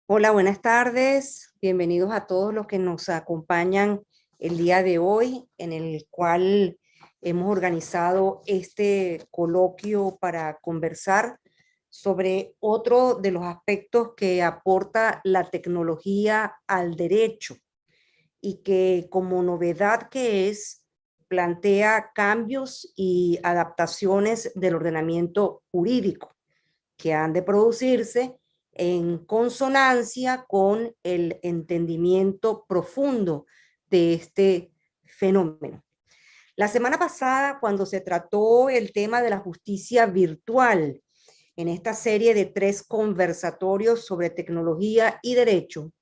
Hola, buenas tardes. Bienvenidos a todos los que nos acompañan el día de hoy, en el cual hemos organizado este coloquio para conversar sobre otro de los aspectos que aporta la tecnología al derecho y que como novedad que es, plantea cambios y adaptaciones del ordenamiento jurídico que han de producirse en consonancia con el entendimiento profundo de este fenómeno. La semana pasada, cuando se trató el tema de la justicia virtual, en esta serie de 3 conversatorios sobre tecnología y derecho,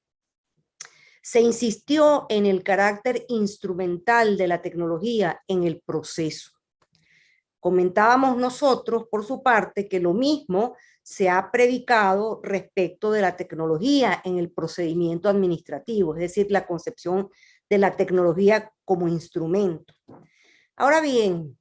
se insistió en el carácter instrumental de la tecnología en el proceso. Comentábamos nosotros, por su parte, que lo mismo se ha predicado respecto de la tecnología en el procedimiento administrativo, es decir, la concepción de la tecnología como instrumento. Ahora bien,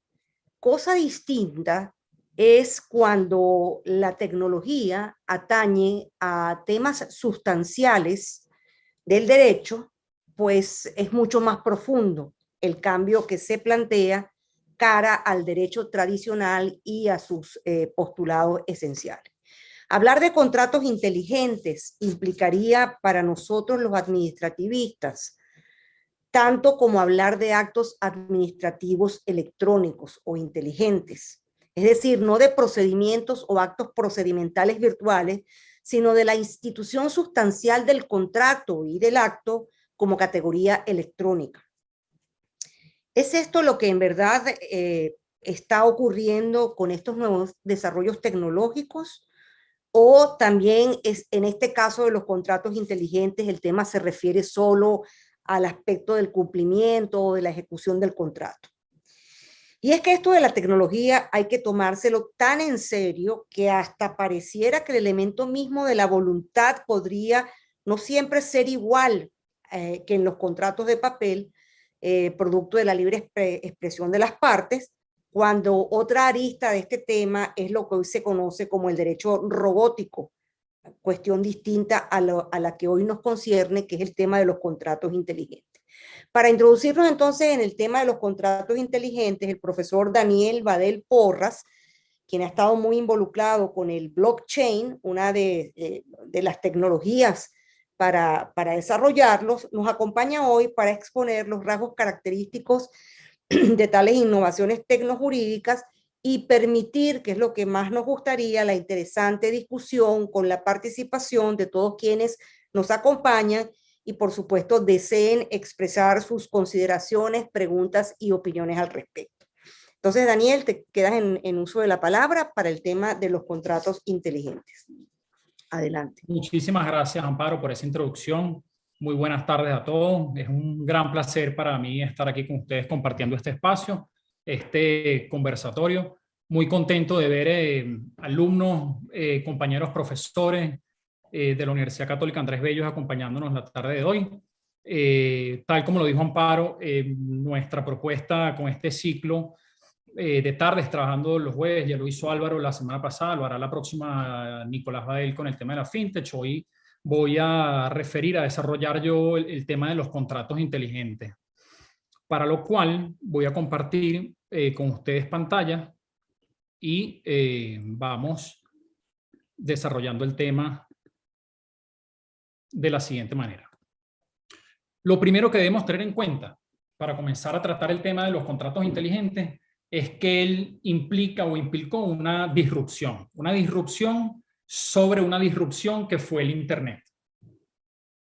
cosa distinta es cuando la tecnología atañe a temas sustanciales del derecho, pues es mucho más profundo el cambio que se plantea cara al derecho tradicional y a sus postulados esenciales. Hablar de contratos inteligentes implicaría para nosotros los administrativistas tanto como hablar de actos administrativos electrónicos o inteligentes. Es decir, no de procedimientos o actos procedimentales virtuales, sino de la institución sustancial del contrato y del acto como categoría electrónica. ¿Es esto lo que en verdad está ocurriendo con estos nuevos desarrollos tecnológicos? ¿O también es, en este caso de los contratos inteligentes, el tema se refiere solo al aspecto del cumplimiento o de la ejecución del contrato? Y es que esto de la tecnología hay que tomárselo tan en serio que hasta pareciera que el elemento mismo de la voluntad podría no siempre ser igual que en los contratos de papel, producto de la libre expresión de las partes, cuando otra arista de este tema es lo que hoy se conoce como el derecho robótico, cuestión distinta a la que hoy nos concierne, que es el tema de los contratos inteligentes. Para introducirnos entonces en el tema de los contratos inteligentes, el profesor Daniel Badel Porras, quien ha estado muy involucrado con el blockchain, una de las tecnologías para desarrollarlos, nos acompaña hoy para exponer los rasgos característicos de tales innovaciones tecnojurídicas y permitir, que es lo que más nos gustaría, la interesante discusión con la participación de todos quienes nos acompañan y por supuesto deseen expresar sus consideraciones, preguntas y opiniones al respecto. Entonces, Daniel, te quedas en uso de la palabra para el tema de los contratos inteligentes. Adelante. Muchísimas gracias, Amparo, por esa introducción. Muy buenas tardes a todos. Es un gran placer para mí estar aquí con ustedes compartiendo este espacio, este conversatorio. Muy contento de ver alumnos, compañeros profesores de la Universidad Católica Andrés Bello acompañándonos la tarde de hoy. Tal como lo dijo Amparo, nuestra propuesta con este ciclo de tardes trabajando los jueves, ya lo hizo Álvaro la semana pasada, lo hará la próxima Nicolás Badel con el tema de la fintech. Hoy voy a referir a desarrollar yo el tema de los contratos inteligentes, para lo cual voy a compartir con ustedes pantalla y vamos desarrollando el tema de la siguiente manera. Lo primero que debemos tener en cuenta para comenzar a tratar el tema de los contratos inteligentes es que él implica o implicó una disrupción sobre una disrupción que fue el Internet.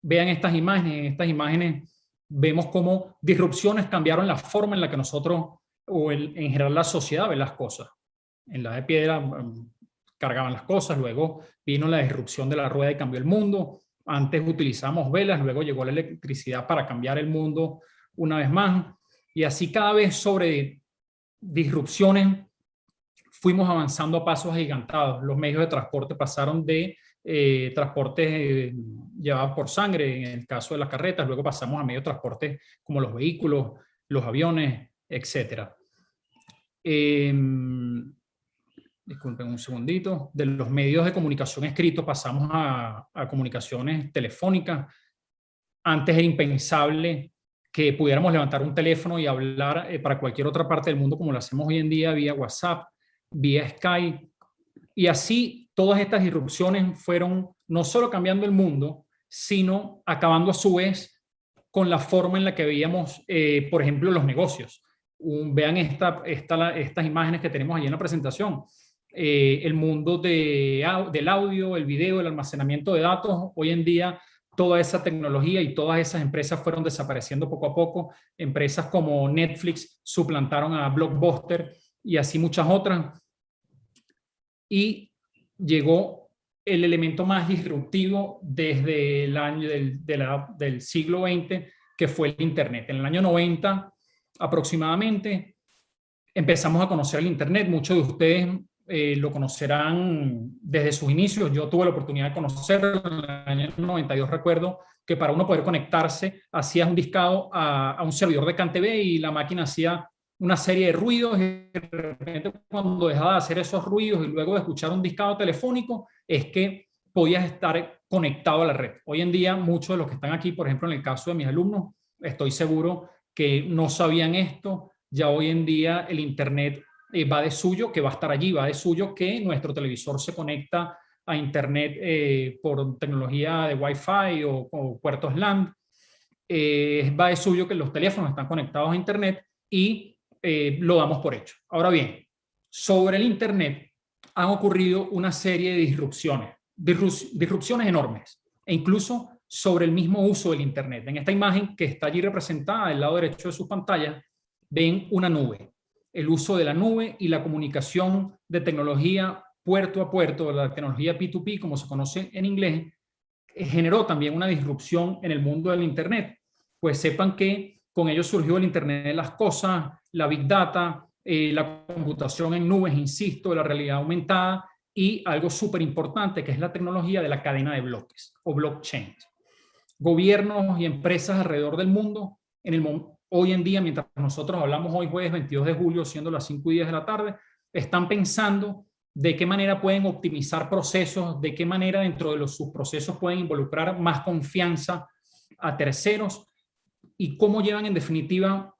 Vean estas imágenes, en estas imágenes vemos cómo disrupciones cambiaron la forma en la que nosotros, o en general la sociedad, ve las cosas. En la de piedra cargaban las cosas, luego vino la disrupción de la rueda y cambió el mundo. Antes utilizamos velas, luego llegó la electricidad para cambiar el mundo una vez más. Y así cada vez sobre disrupciones fuimos avanzando a pasos agigantados. Los medios de transporte pasaron de transportes llevados por sangre, en el caso de las carretas, luego pasamos a medios de transporte como los vehículos, los aviones, etc. disculpen un segundito, de los medios de comunicación escritos pasamos a comunicaciones telefónicas. Antes era impensable que pudiéramos levantar un teléfono y hablar para cualquier otra parte del mundo como lo hacemos hoy en día vía WhatsApp, vía Skype. Y así todas estas disrupciones fueron no solo cambiando el mundo, sino acabando a su vez con la forma en la que veíamos, por ejemplo, los negocios. Vean estas imágenes que tenemos allí en la presentación. El mundo del audio, el video, el almacenamiento de datos, hoy en día toda esa tecnología y todas esas empresas fueron desapareciendo poco a poco. Empresas como Netflix suplantaron a Blockbuster y así muchas otras. Y llegó el elemento más disruptivo desde el año del siglo XX, que fue el Internet. En el año 90 aproximadamente empezamos a conocer el Internet. Muchos de ustedes lo conocerán desde sus inicios. Yo tuve la oportunidad de conocerlo en el año 92. Recuerdo que para uno poder conectarse hacías un discado a un servidor de CanTV y la máquina hacía una serie de ruidos, y de repente cuando dejaba de hacer esos ruidos y luego de escuchar un discado telefónico es que podías estar conectado a la red. Hoy en día muchos de los que están aquí, por ejemplo en el caso de mis alumnos, estoy seguro que no sabían esto. Ya hoy en día el Internet va de suyo, que va a estar allí, va de suyo que nuestro televisor se conecta a Internet por tecnología de Wi-Fi o puertos LAN. Va de suyo que los teléfonos están conectados a Internet y lo damos por hecho. Ahora bien, sobre el Internet han ocurrido una serie de disrupciones enormes, e incluso sobre el mismo uso del Internet. En esta imagen que está allí representada del lado derecho de sus pantallas, ven una nube. El uso de la nube y la comunicación de tecnología puerto a puerto, la tecnología P2P, como se conoce en inglés, generó también una disrupción en el mundo del Internet. Pues sepan que con ello surgió el Internet de las cosas, la Big Data, la computación en nubes, insisto, la realidad aumentada y algo súper importante que es la tecnología de la cadena de bloques o blockchain. Gobiernos y empresas alrededor del mundo, hoy en día, mientras nosotros hablamos hoy jueves 22 de julio, siendo las 5:10 de la tarde, están pensando de qué manera pueden optimizar procesos, de qué manera dentro de sus procesos pueden involucrar más confianza a terceros y cómo llevan en definitiva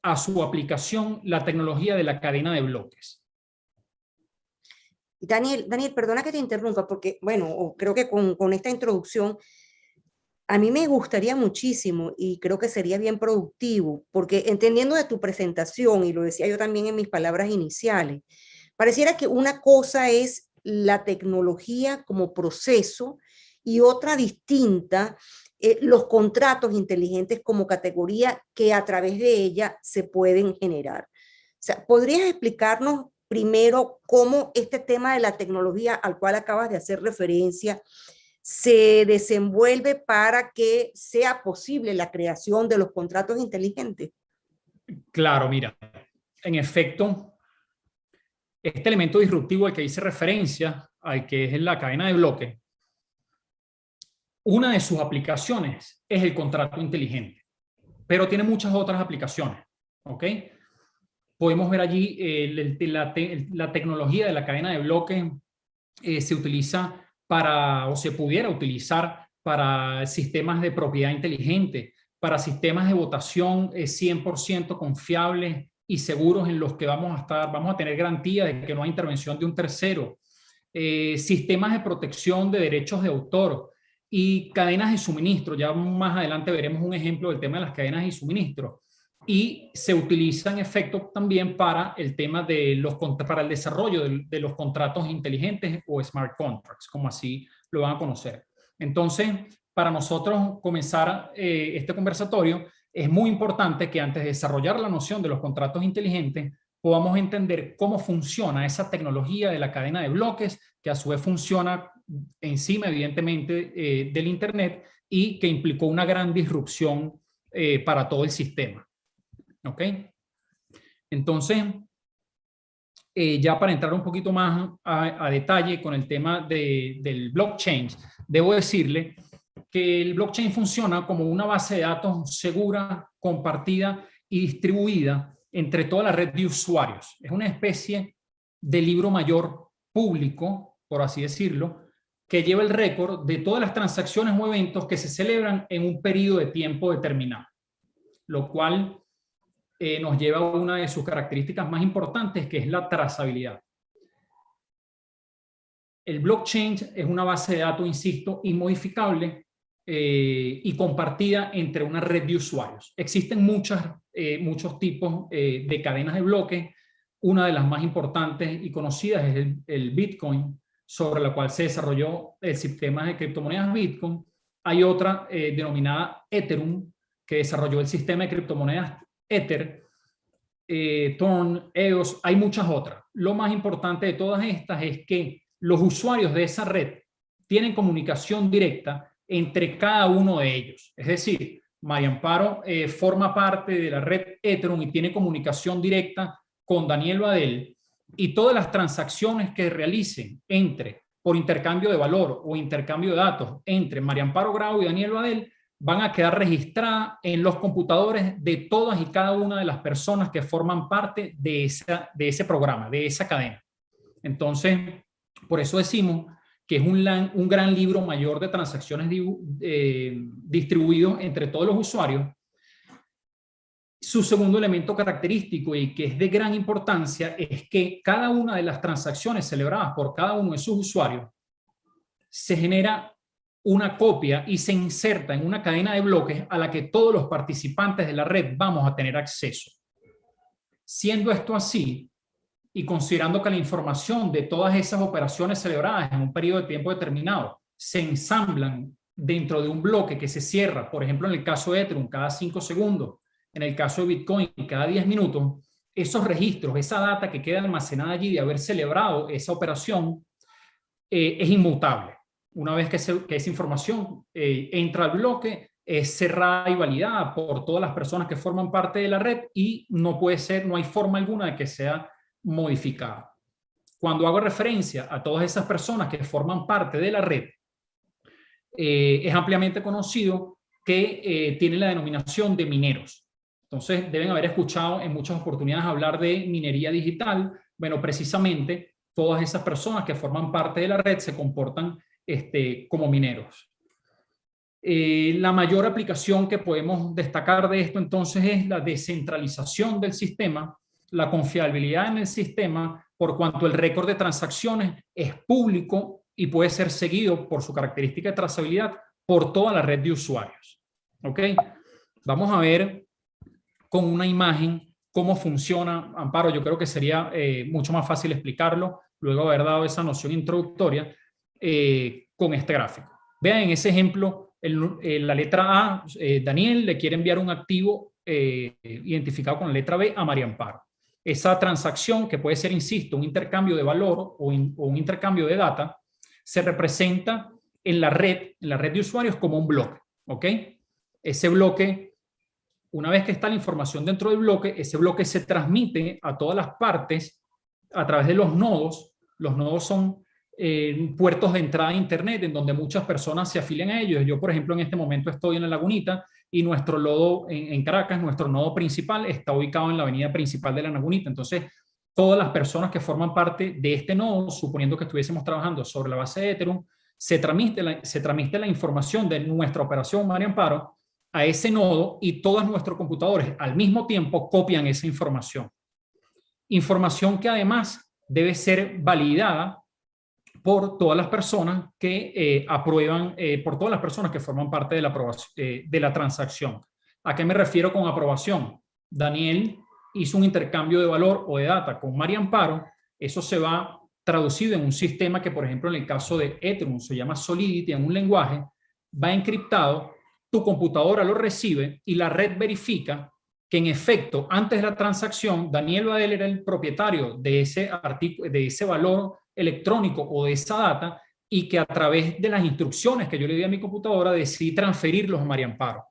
a su aplicación la tecnología de la cadena de bloques. Daniel, perdona que te interrumpa, porque, bueno, creo que con esta introducción a mí me gustaría muchísimo y creo que sería bien productivo, porque entendiendo de tu presentación, y lo decía yo también en mis palabras iniciales, pareciera que una cosa es la tecnología como proceso y otra distinta, los contratos inteligentes como categoría que a través de ella se pueden generar. O sea, ¿podrías explicarnos primero cómo este tema de la tecnología al cual acabas de hacer referencia se desenvuelve para que sea posible la creación de los contratos inteligentes? Claro, mira, en efecto, este elemento disruptivo al que hice referencia, al que es la cadena de bloques, una de sus aplicaciones es el contrato inteligente, pero tiene muchas otras aplicaciones, ¿ok? Podemos ver allí la tecnología de la cadena de bloques se utiliza o se pudiera utilizar para sistemas de propiedad inteligente, para sistemas de votación 100% confiables y seguros en los que vamos a tener garantía de que no hay intervención de un tercero, sistemas de protección de derechos de autor y cadenas de suministro. Ya más adelante veremos un ejemplo del tema de las cadenas de suministro. Y se utiliza en efecto también para el tema para el desarrollo de los contratos inteligentes o smart contracts, como así lo van a conocer. Entonces, para nosotros comenzar este conversatorio, es muy importante que antes de desarrollar la noción de los contratos inteligentes, podamos entender cómo funciona esa tecnología de la cadena de bloques, que a su vez funciona encima, evidentemente, del Internet y que implicó una gran disrupción para todo el sistema. ¿Ok? Entonces, ya para entrar un poquito más a detalle con el tema del blockchain, debo decirle que el blockchain funciona como una base de datos segura, compartida y distribuida entre toda la red de usuarios. Es una especie de libro mayor público, por así decirlo, que lleva el récord de todas las transacciones o eventos que se celebran en un periodo de tiempo determinado, lo cual nos lleva a una de sus características más importantes, que es la trazabilidad. El blockchain es una base de datos, insisto, inmodificable y compartida entre una red de usuarios. Existen muchos tipos de cadenas de bloques. Una de las más importantes y conocidas es el Bitcoin, sobre la cual se desarrolló el sistema de criptomonedas Bitcoin. Hay otra denominada Ethereum, que desarrolló el sistema de criptomonedas Ether, Torn, EOS, hay muchas otras. Lo más importante de todas estas es que los usuarios de esa red tienen comunicación directa entre cada uno de ellos. Es decir, María Amparo forma parte de la red Ethereum y tiene comunicación directa con Daniel Badel, y todas las transacciones que realicen por intercambio de valor o intercambio de datos entre María Amparo Grau y Daniel Badel van a quedar registradas en los computadores de todas y cada una de las personas que forman parte de ese programa, de esa cadena. Entonces, por eso decimos que es un gran libro mayor de transacciones distribuidos entre todos los usuarios. Su segundo elemento característico, y que es de gran importancia, es que cada una de las transacciones celebradas por cada uno de sus usuarios se genera una copia y se inserta en una cadena de bloques a la que todos los participantes de la red vamos a tener acceso. Siendo esto así, y considerando que la información de todas esas operaciones celebradas en un periodo de tiempo determinado se ensamblan dentro de un bloque que se cierra, por ejemplo en el caso de Ethereum cada 5 segundos, en el caso de Bitcoin cada 10 minutos, esos registros, esa data que queda almacenada allí de haber celebrado esa operación es inmutable. Una vez que esa información entra al bloque, es cerrada y validada por todas las personas que forman parte de la red y no hay forma alguna de que sea modificada. Cuando hago referencia a todas esas personas que forman parte de la red, es ampliamente conocido que tiene la denominación de mineros. Entonces, deben haber escuchado en muchas oportunidades hablar de minería digital. Bueno, precisamente todas esas personas que forman parte de la red se comportan como mineros. La mayor aplicación que podemos destacar de esto entonces es la descentralización del sistema, la confiabilidad en el sistema, por cuanto el récord de transacciones es público y puede ser seguido por su característica de trazabilidad por toda la red de usuarios. ¿Ok? Vamos a ver con una imagen cómo funciona. Amparo, yo creo que sería mucho más fácil explicarlo luego de haber dado esa noción introductoria con este gráfico. Vean en ese ejemplo, la letra A, Daniel le quiere enviar un activo identificado con la letra B a María Amparo. Esa transacción, que puede ser, insisto, un intercambio de valor o un intercambio de data, se representa en la red de usuarios como un bloque. ¿Ok? Ese bloque, una vez que está la información dentro del bloque, ese bloque se transmite a todas las partes a través de los nodos. Los nodos son puertos de entrada a Internet en donde muchas personas se afilian a ellos. Yo, por ejemplo, en este momento estoy en La Lagunita y nuestro nodo en Caracas, nuestro nodo principal está ubicado en la avenida principal de La Lagunita. Entonces, todas las personas que forman parte de este nodo, suponiendo que estuviésemos trabajando sobre la base de Ethereum, se transmite la información de nuestra operación María Amparo a ese nodo y todos nuestros computadores al mismo tiempo copian esa información. Información que además debe ser validada por todas las personas que aprueban, por todas las personas que forman parte de la transacción. ¿A qué me refiero con aprobación? Daniel hizo un intercambio de valor o de data con María Amparo. Eso se va traducido en un sistema que, por ejemplo, en el caso de Ethereum se llama Solidity, en un lenguaje, va encriptado, tu computadora lo recibe y la red verifica que en efecto, antes de la transacción, Daniel Badel era el propietario de ese valor electrónico o de esa data, y que a través de las instrucciones que yo le di a mi computadora decidí transferirlos a María Amparo.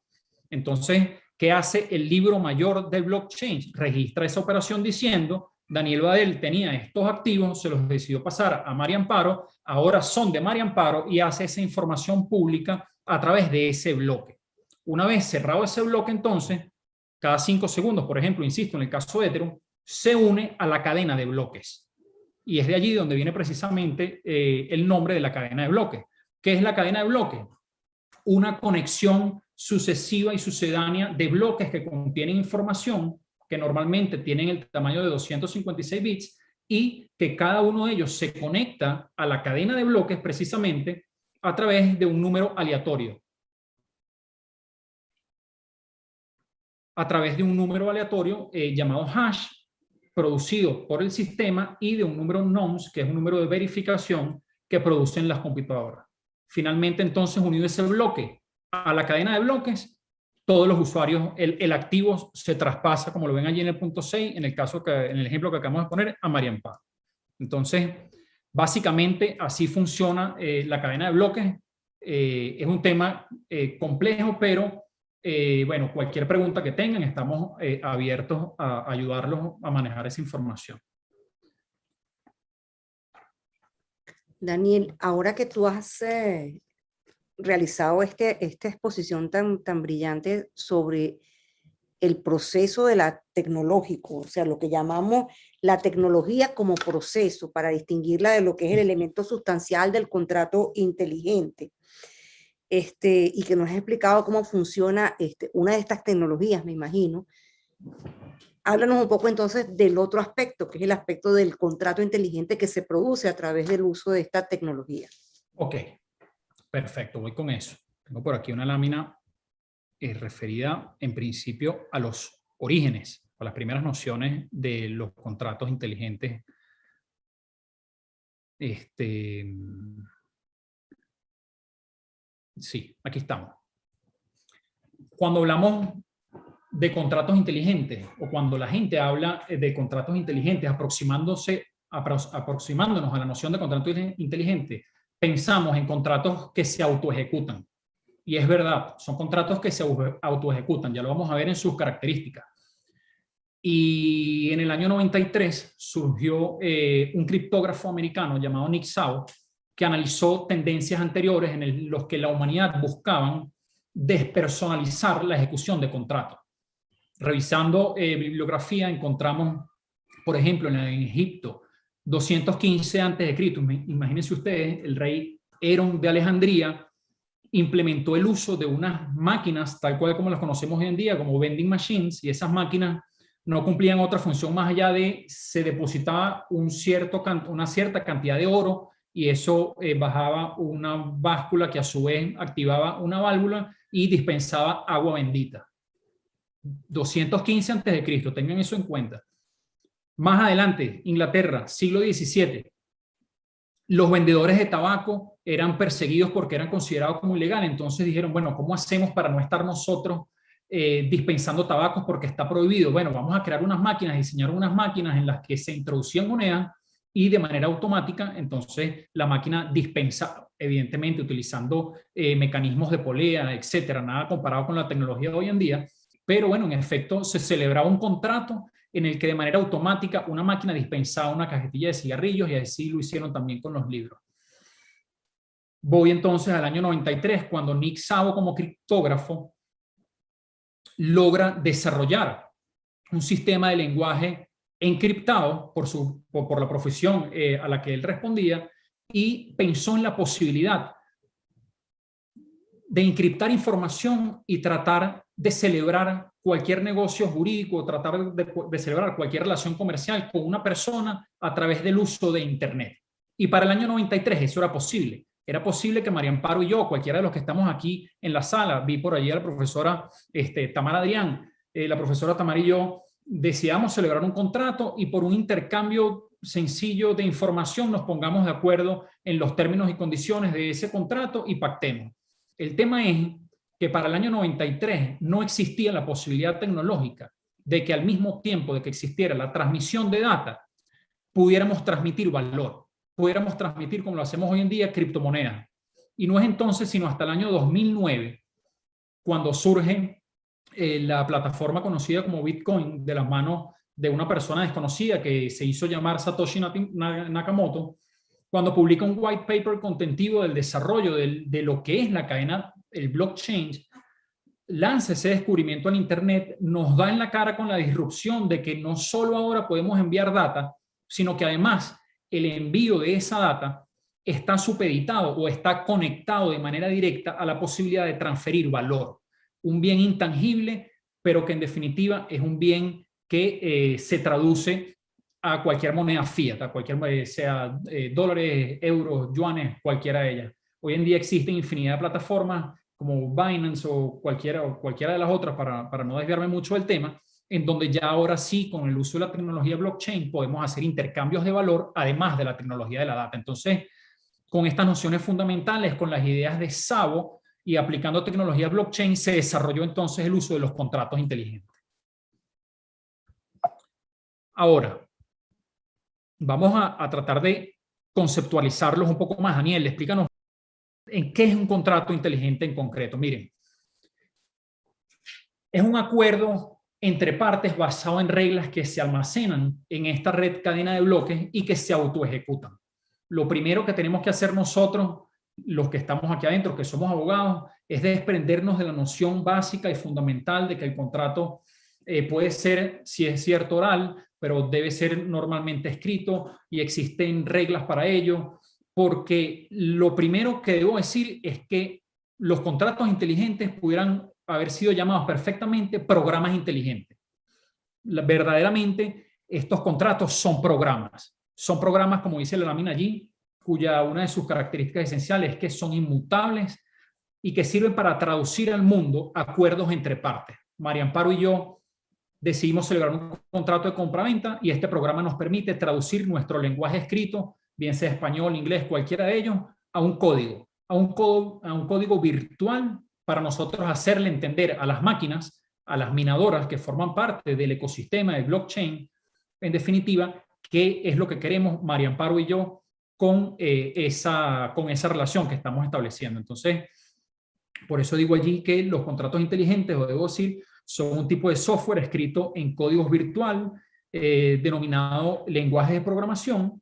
Entonces, ¿qué hace el libro mayor del blockchain? Registra esa operación diciendo: Daniel Badel tenía estos activos, se los decidió pasar a María Amparo, ahora son de María Amparo, y hace esa información pública a través de ese bloque. Una vez cerrado ese bloque, entonces, cada 5 segundos, por ejemplo, insisto, en el caso de Ethereum, se une a la cadena de bloques. y es de allí donde viene precisamente el nombre de la cadena de bloques. ¿Qué es la cadena de bloques? Una conexión sucesiva y sucedánea de bloques que contienen información que normalmente tienen el tamaño de 256 bits y que cada uno de ellos se conecta a la cadena de bloques precisamente a través de un número aleatorio. A través de un número aleatorio llamado hash, producido por el sistema, y de un número nonce, que es un número de verificación que producen las computadoras. Finalmente, entonces, unido ese bloque a la cadena de bloques, todos los usuarios, el activo se traspasa, como lo ven allí en el punto 6, en el ejemplo que acabamos de poner, a María Amparo. Entonces, básicamente, así funciona la cadena de bloques. Es un tema complejo, pero bueno, cualquier pregunta que tengan, estamos abiertos a ayudarlos a manejar esa información. Daniel, ahora que tú has realizado esta exposición tan brillante sobre el proceso de la tecnológico, o sea, lo que llamamos la tecnología como proceso, para distinguirla de lo que es el elemento sustancial del contrato inteligente, y que nos has explicado cómo funciona una de estas tecnologías, me imagino. Háblanos un poco entonces del otro aspecto, que es el aspecto del contrato inteligente que se produce a través del uso de esta tecnología. Ok, perfecto, voy con eso. Tengo por aquí una lámina referida en principio a los orígenes, a las primeras nociones de los contratos inteligentes. Sí, aquí estamos. Cuando hablamos de contratos inteligentes, o cuando la gente habla de contratos inteligentes, aproximándonos a la noción de contrato inteligente, pensamos en contratos que se autoejecutan. Y es verdad, son contratos que se autoejecutan, ya lo vamos a ver en sus características. Y en el año 93 surgió un criptógrafo americano llamado Nick Szabo, que analizó tendencias anteriores en los que la humanidad buscaban despersonalizar la ejecución de contratos. Revisando bibliografía, encontramos, por ejemplo, en Egipto, 215 a.C., imagínense ustedes, el rey Herón de Alejandría implementó el uso de unas máquinas, tal cual como las conocemos hoy en día, como vending machines, y esas máquinas no cumplían otra función más allá de se depositaba una cierta cantidad de oro, y eso bajaba una báscula que a su vez activaba una válvula y dispensaba agua bendita. 215 a.C., tengan eso en cuenta. Más adelante, Inglaterra, siglo XVII, los vendedores de tabaco eran perseguidos porque eran considerados como ilegales. Entonces dijeron, bueno, ¿cómo hacemos para no estar nosotros dispensando tabacos porque está prohibido? Bueno, vamos a crear unas máquinas, diseñar unas máquinas en las que se introducían monedas y de manera automática, entonces la máquina dispensaba, evidentemente utilizando mecanismos de polea, etcétera, nada comparado con la tecnología de hoy en día. Pero bueno, en efecto, se celebraba un contrato en el que de manera automática una máquina dispensaba una cajetilla de cigarrillos, y así lo hicieron también con los libros. Voy entonces al año 93, cuando Nick Szabo, como criptógrafo, logra desarrollar un sistema de lenguaje encriptado por la profesión a la que él respondía, y pensó en la posibilidad de encriptar información y tratar de celebrar cualquier negocio jurídico, tratar de celebrar cualquier relación comercial con una persona a través del uso de Internet. Y para el año 93 eso era posible. Era posible que María Amparo y yo, cualquiera de los que estamos aquí en la sala, vi por allí a la profesora Tamara Adrián, la profesora Tamara y yo, decidamos celebrar un contrato y por un intercambio sencillo de información nos pongamos de acuerdo en los términos y condiciones de ese contrato y pactemos. El tema es que para el año 93 no existía la posibilidad tecnológica de que al mismo tiempo de que existiera la transmisión de data, pudiéramos transmitir valor, pudiéramos transmitir, como lo hacemos hoy en día, criptomonedas. Y no es entonces sino hasta el año 2009 cuando surge la plataforma conocida como Bitcoin de las manos de una persona desconocida que se hizo llamar Satoshi Nakamoto, cuando publica un white paper contentivo del desarrollo de lo que es la cadena, el blockchain, lanza ese descubrimiento en Internet, nos da en la cara con la disrupción de que no solo ahora podemos enviar data, sino que además el envío de esa data está supeditado o está conectado de manera directa a la posibilidad de transferir valor. Un bien intangible, pero que en definitiva es un bien que se traduce a cualquier moneda fiat, a cualquier, sea dólares, euros, yuanes, cualquiera de ellas. Hoy en día existen infinidad de plataformas como Binance o cualquiera de las otras, para no desviarme mucho del tema, en donde ya ahora sí, con el uso de la tecnología blockchain, podemos hacer intercambios de valor, además de la tecnología de la data. Entonces, con estas nociones fundamentales, con las ideas de Szabo y aplicando tecnología blockchain, se desarrolló entonces el uso de los contratos inteligentes. Ahora, vamos a tratar de conceptualizarlos un poco más. Daniel, explícanos en qué es un contrato inteligente en concreto. Miren, es un acuerdo entre partes basado en reglas que se almacenan en esta red cadena de bloques y que se autoejecutan. Lo primero que tenemos que hacer nosotros, los que estamos aquí adentro, que somos abogados, es desprendernos de la noción básica y fundamental de que el contrato puede ser, si es cierto, oral, pero debe ser normalmente escrito y existen reglas para ello, porque lo primero que debo decir es que los contratos inteligentes pudieran haber sido llamados perfectamente programas inteligentes. Verdaderamente, estos contratos son programas. Son programas, como dice la lámina allí, cuya una de sus características esenciales es que son inmutables y que sirven para traducir al mundo acuerdos entre partes. María Amparo y yo decidimos celebrar un contrato de compra-venta y este programa nos permite traducir nuestro lenguaje escrito, bien sea español, inglés, cualquiera de ellos, a un código, a un código virtual para nosotros hacerle entender a las máquinas, a las minadoras que forman parte del ecosistema del blockchain, en definitiva, qué es lo que queremos María Amparo y yo con esa relación que estamos estableciendo. Entonces, por eso digo allí que los contratos inteligentes, o debo decir, son un tipo de software escrito en códigos virtual, denominado lenguaje de programación,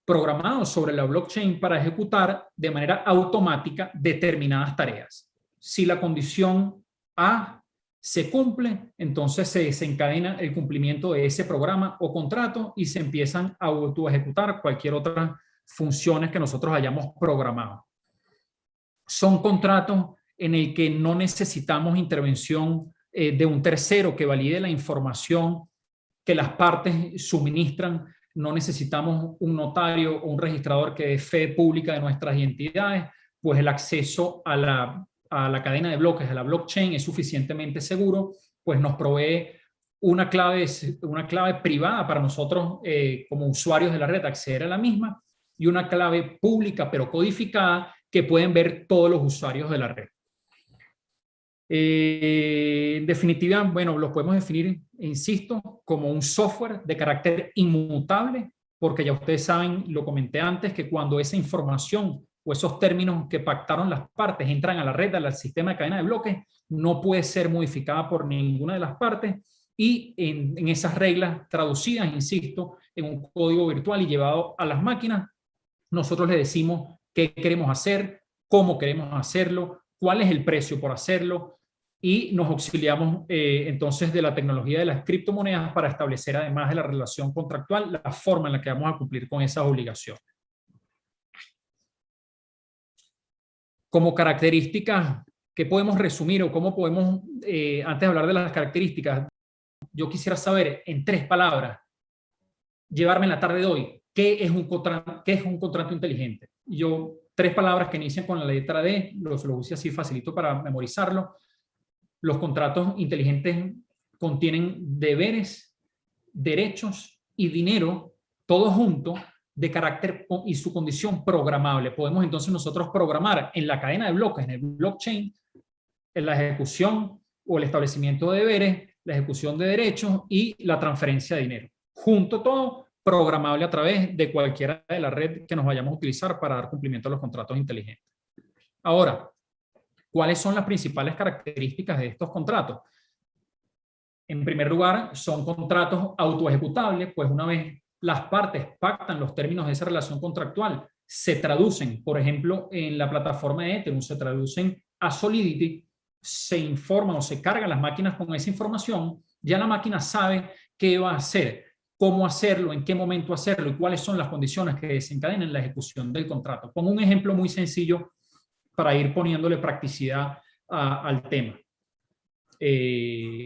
programado sobre la blockchain para ejecutar de manera automática determinadas tareas. Si la condición A se cumple, entonces se desencadena el cumplimiento de ese programa o contrato y se empiezan a autoejecutar cualquier otra funciones que nosotros hayamos programado. Son contratos en el que no necesitamos intervención de un tercero que valide la información que las partes suministran. No necesitamos un notario o un registrador que dé fe pública de nuestras identidades, pues el acceso a la cadena de bloques, a la blockchain, es suficientemente seguro, pues nos provee una clave privada para nosotros como usuarios de la red acceder a la misma, y una clave pública pero codificada que pueden ver todos los usuarios de la red. En definitiva, bueno, lo podemos definir, insisto, como un software de carácter inmutable, porque ya ustedes saben, lo comenté antes, que cuando esa información o esos términos que pactaron las partes entran a la red, al sistema de cadena de bloques, no puede ser modificada por ninguna de las partes, y en esas reglas traducidas, insisto, en un código virtual y llevado a las máquinas, nosotros le decimos qué queremos hacer, cómo queremos hacerlo, cuál es el precio por hacerlo, y nos auxiliamos entonces de la tecnología de las criptomonedas para establecer, además de la relación contractual, la forma en la que vamos a cumplir con esas obligaciones. Como características, ¿qué podemos resumir o cómo podemos, antes de hablar de las características, yo quisiera saber en 3 palabras, llevarme en la tarde de hoy, ¿qué es un contrato inteligente? Yo, 3 palabras que inician con la letra D, lo puse así facilito para memorizarlo. Los contratos inteligentes contienen deberes, derechos y dinero, todo junto, de carácter y su condición programable. Podemos entonces nosotros programar en la cadena de bloques, en el blockchain, en la ejecución o el establecimiento de deberes, la ejecución de derechos y la transferencia de dinero. Junto todo, programable a través de cualquiera de la red que nos vayamos a utilizar para dar cumplimiento a los contratos inteligentes. Ahora, ¿cuáles son las principales características de estos contratos? En primer lugar, son contratos autoejecutables, pues una vez las partes pactan los términos de esa relación contractual, se traducen, por ejemplo, en la plataforma de Ethereum, se traducen a Solidity, se informan o se cargan las máquinas con esa información, ya la máquina sabe qué va a hacer, cómo hacerlo, en qué momento hacerlo y cuáles son las condiciones que desencadenen la ejecución del contrato. Pongo un ejemplo muy sencillo para ir poniéndole practicidad al tema.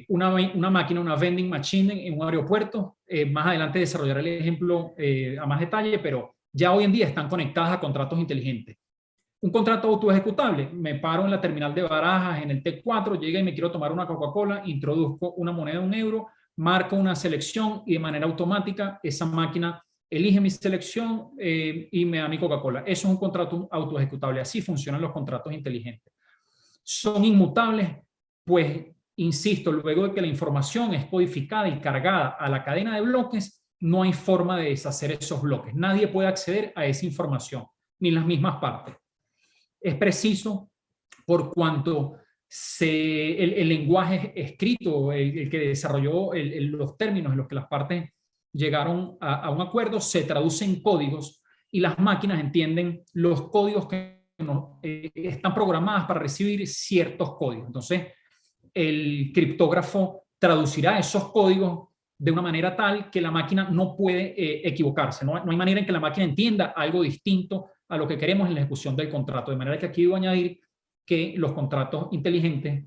Una máquina, una vending machine en un aeropuerto. Más adelante desarrollaré el ejemplo a más detalle, pero ya hoy en día están conectadas a contratos inteligentes. Un contrato autoejecutable, me paro en la terminal de Barajas, en el T4, llega y me quiero tomar una Coca-Cola, introduzco una moneda de €1, marco una selección y de manera automática esa máquina elige mi selección y me da mi Coca-Cola. Eso es un contrato autoejecutable. Así funcionan los contratos inteligentes. Son inmutables, pues, insisto, luego de que la información es codificada y cargada a la cadena de bloques, no hay forma de deshacer esos bloques. Nadie puede acceder a esa información, ni las mismas partes. Es preciso por cuanto el lenguaje escrito, el que desarrolló los términos en los que las partes llegaron a un acuerdo, se traduce en códigos y las máquinas entienden los códigos que están programadas para recibir ciertos códigos. Entonces, el criptógrafo traducirá esos códigos de una manera tal que la máquina no puede equivocarse. No hay manera en que la máquina entienda algo distinto a lo que queremos en la ejecución del contrato. De manera que aquí debo añadir que los contratos inteligentes,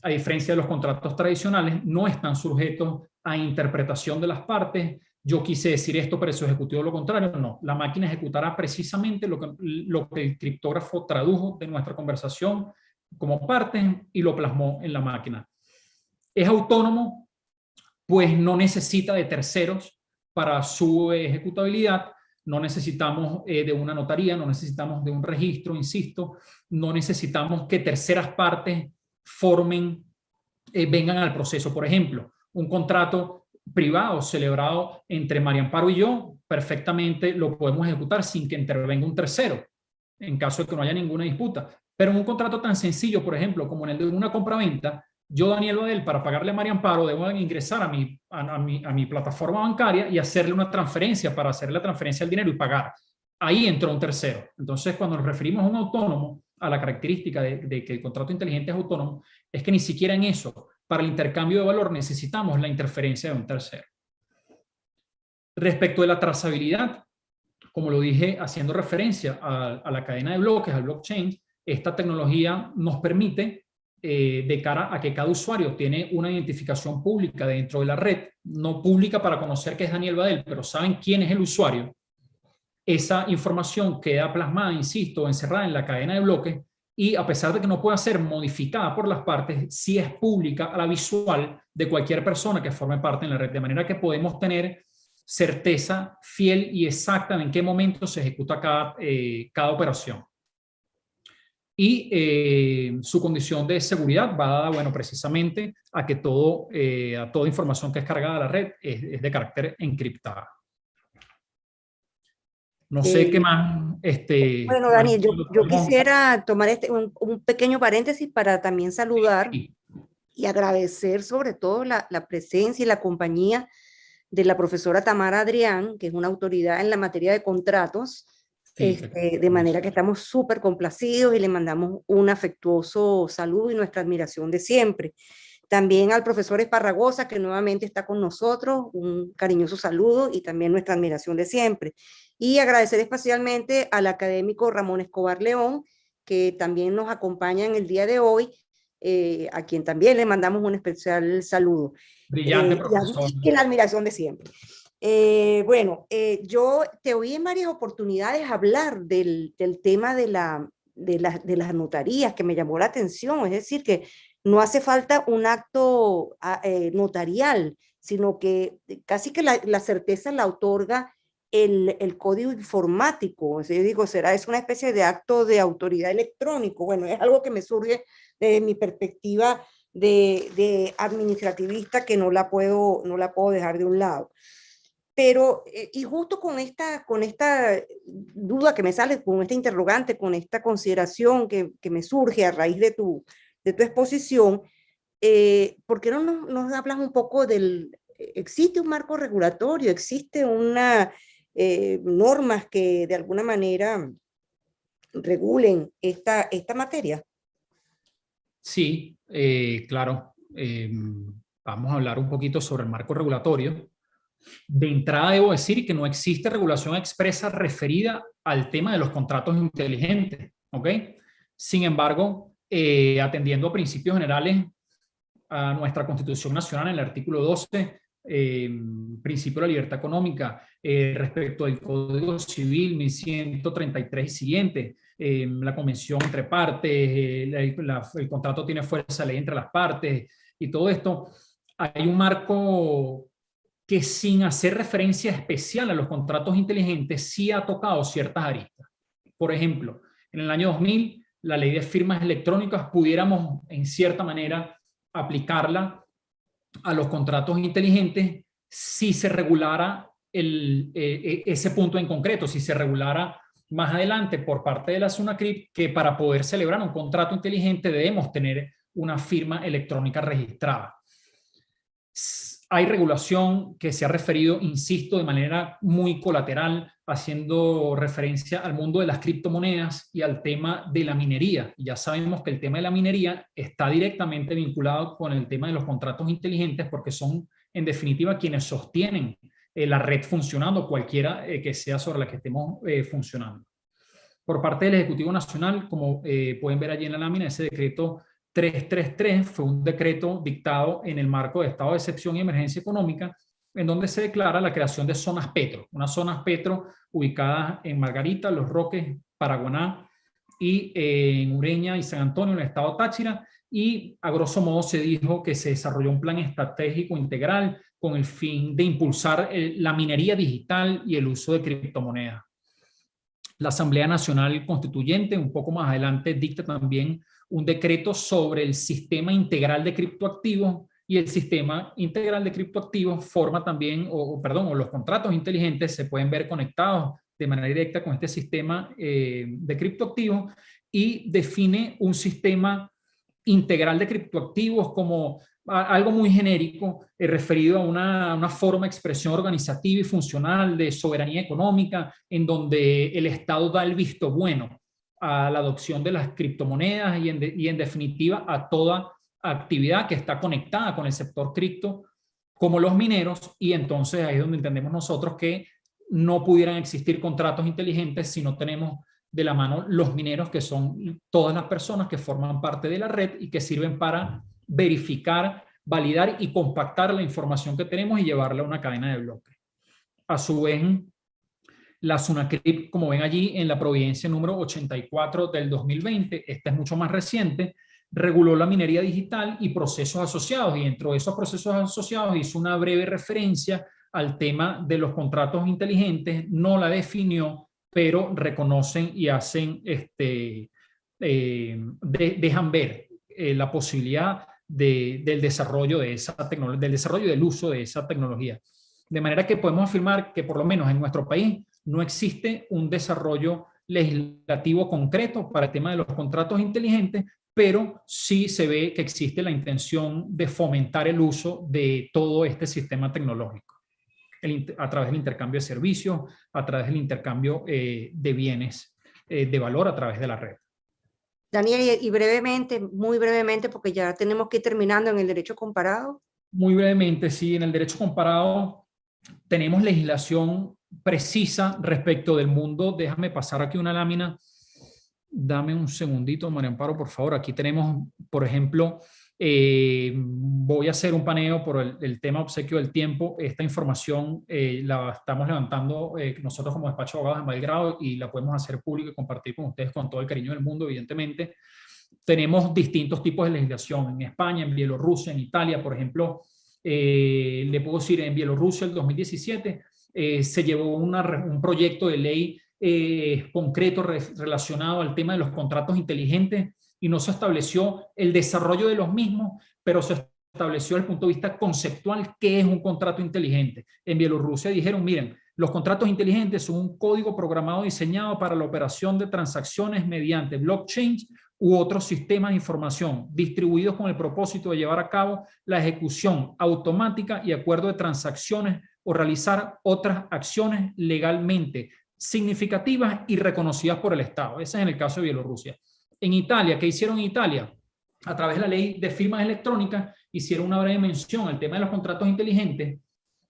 a diferencia de los contratos tradicionales, no están sujetos a interpretación de las partes. Yo quise decir esto, pero su ejecutivo lo contrario. No, la máquina ejecutará precisamente lo que el criptógrafo tradujo de nuestra conversación como parte y lo plasmó en la máquina. Es autónomo, pues no necesita de terceros para su ejecutabilidad. No necesitamos de una notaría, no necesitamos de un registro, insisto, no necesitamos que terceras partes vengan al proceso. Por ejemplo, un contrato privado celebrado entre María Amparo y yo, perfectamente lo podemos ejecutar sin que intervenga un tercero, en caso de que no haya ninguna disputa. Pero en un contrato tan sencillo, por ejemplo, como en el de una compraventa, yo, Daniel Badel, para pagarle a María Amparo, debo ingresar a mi plataforma bancaria y hacerle una transferencia para hacerle la transferencia del dinero y pagar. Ahí entró un tercero. Entonces, cuando nos referimos a un autónomo, a la característica de que el contrato inteligente es autónomo, es que ni siquiera en eso, para el intercambio de valor, necesitamos la interferencia de un tercero. Respecto de la trazabilidad, como lo dije, haciendo referencia a la cadena de bloques, al blockchain, esta tecnología nos permite, de cara a que cada usuario tiene una identificación pública dentro de la red, no pública para conocer que es Daniel Badel, pero saben quién es el usuario. Esa información queda plasmada, insisto, encerrada en la cadena de bloques y a pesar de que no pueda ser modificada por las partes, sí es pública a la visual de cualquier persona que forme parte en la red, de manera que podemos tener certeza fiel y exacta en qué momento se ejecuta cada operación. Y su condición de seguridad va dada, bueno, precisamente a que toda información que es cargada a la red es de carácter encriptada. No sé qué más. Bueno, Daniel, yo quisiera tomar un pequeño paréntesis para también saludar y agradecer sobre todo la presencia y la compañía de la profesora Tamara Adrián, que es una autoridad en la materia de contratos, de manera que estamos súper complacidos y le mandamos un afectuoso saludo y nuestra admiración de siempre. También al profesor Esparragosa, que nuevamente está con nosotros, un cariñoso saludo y también nuestra admiración de siempre. Y agradecer especialmente al académico Ramón Escobar León, que también nos acompaña en el día de hoy, a quien también le mandamos un especial saludo. Brillante profesor. Y la admiración de siempre. Bueno, yo te oí en varias oportunidades hablar del tema de las notarías, que me llamó la atención, es decir, que no hace falta un acto notarial, sino que casi que la certeza la otorga el código informático. O sea, digo, es una especie de acto de autoridad electrónico. Bueno, es algo que me surge desde mi perspectiva de administrativista, que no la puedo dejar de un lado. Pero, y justo con esta duda que me sale, con esta interrogante, con esta consideración que me surge a raíz de tu exposición, ¿por qué no nos hablas un poco existe un marco regulatorio, existe normas que de alguna manera regulen esta materia? Sí, claro. Vamos a hablar un poquito sobre el marco regulatorio. De entrada debo decir que no existe regulación expresa referida al tema de los contratos inteligentes, ¿ok? Sin embargo, atendiendo a principios generales a nuestra Constitución Nacional, en el artículo 12, principio de la libertad económica, respecto al Código Civil 1133 y siguiente, la convención entre partes, el contrato tiene fuerza de ley entre las partes y todo esto, hay un marco que sin hacer referencia especial a los contratos inteligentes sí ha tocado ciertas aristas. Por ejemplo, en el año 2000, la ley de firmas electrónicas pudiéramos en cierta manera aplicarla a los contratos inteligentes si se regulara ese punto en concreto, si se regulara más adelante por parte de la SUNACRIP que para poder celebrar un contrato inteligente debemos tener una firma electrónica registrada. Hay regulación que se ha referido, insisto, de manera muy colateral, haciendo referencia al mundo de las criptomonedas y al tema de la minería. Ya sabemos que el tema de la minería está directamente vinculado con el tema de los contratos inteligentes porque son, en definitiva, quienes sostienen la red funcionando, cualquiera que sea sobre la que estemos funcionando. Por parte del Ejecutivo Nacional, como pueden ver allí en la lámina, ese decreto 333 fue un decreto dictado en el marco de estado de excepción y emergencia económica, en donde se declara la creación de zonas Petro, unas zonas Petro ubicadas en Margarita, Los Roques, Paraguaná y en Ureña y San Antonio, en el estado Táchira, y a grosso modo se dijo que se desarrolló un plan estratégico integral con el fin de impulsar la minería digital y el uso de criptomonedas. La Asamblea Nacional Constituyente, un poco más adelante, dicta también un decreto sobre el sistema integral de criptoactivos, y el sistema integral de criptoactivos forma también, o los contratos inteligentes se pueden ver conectados de manera directa con este sistema de criptoactivos, y define un sistema integral de criptoactivos como algo muy genérico, referido a una forma de expresión organizativa y funcional de soberanía económica, en donde el Estado da el visto bueno a la adopción de las criptomonedas y en definitiva a toda actividad que está conectada con el sector cripto, como los mineros, y entonces ahí es donde entendemos nosotros que no pudieran existir contratos inteligentes si no tenemos de la mano los mineros, que son todas las personas que forman parte de la red y que sirven para verificar, validar y compactar la información que tenemos y llevarla a una cadena de bloques. A su vez, la SUNACRIP, como ven allí en la providencia número 84 del 2020, esta es mucho más reciente, reguló la minería digital y procesos asociados, y dentro de esos procesos asociados hizo una breve referencia al tema de los contratos inteligentes, no la definió, pero reconocen y hacen, dejan ver la posibilidad del desarrollo de esa tecnología, del desarrollo y del uso de esa tecnología. De manera que podemos afirmar que por lo menos en nuestro país no existe un desarrollo legislativo concreto para el tema de los contratos inteligentes, pero sí se ve que existe la intención de fomentar el uso de todo este sistema tecnológico a través del intercambio de servicios, a través del intercambio de bienes de valor a través de la red. Daniel, y brevemente, muy brevemente, porque ya tenemos que ir terminando, en el derecho comparado. Muy brevemente, sí, en el derecho comparado tenemos legislación precisa respecto del mundo. Déjame pasar aquí una lámina. Dame un segundito, María Amparo, por favor. Aquí tenemos, por ejemplo, voy a hacer un paneo por el tema obsequio del tiempo. Esta información la estamos levantando nosotros como despacho de abogados en Belgrado, y la podemos hacer pública y compartir con ustedes con todo el cariño del mundo, evidentemente. Tenemos distintos tipos de legislación en España, en Bielorrusia, en Italia, por ejemplo. Le puedo decir, en Bielorrusia el 2017 se llevó un proyecto de ley concreto relacionado al tema de los contratos inteligentes, y no se estableció el desarrollo de los mismos, pero se estableció desde el punto de vista conceptual qué es un contrato inteligente. En Bielorrusia dijeron, miren, los contratos inteligentes son un código programado diseñado para la operación de transacciones mediante blockchain u otros sistemas de información distribuidos con el propósito de llevar a cabo la ejecución automática y acuerdo de transacciones o realizar otras acciones legalmente significativas y reconocidas por el Estado. Ese es en el caso de Bielorrusia. En Italia, ¿qué hicieron en Italia? A través de la ley de firmas electrónicas hicieron una breve mención al tema de los contratos inteligentes,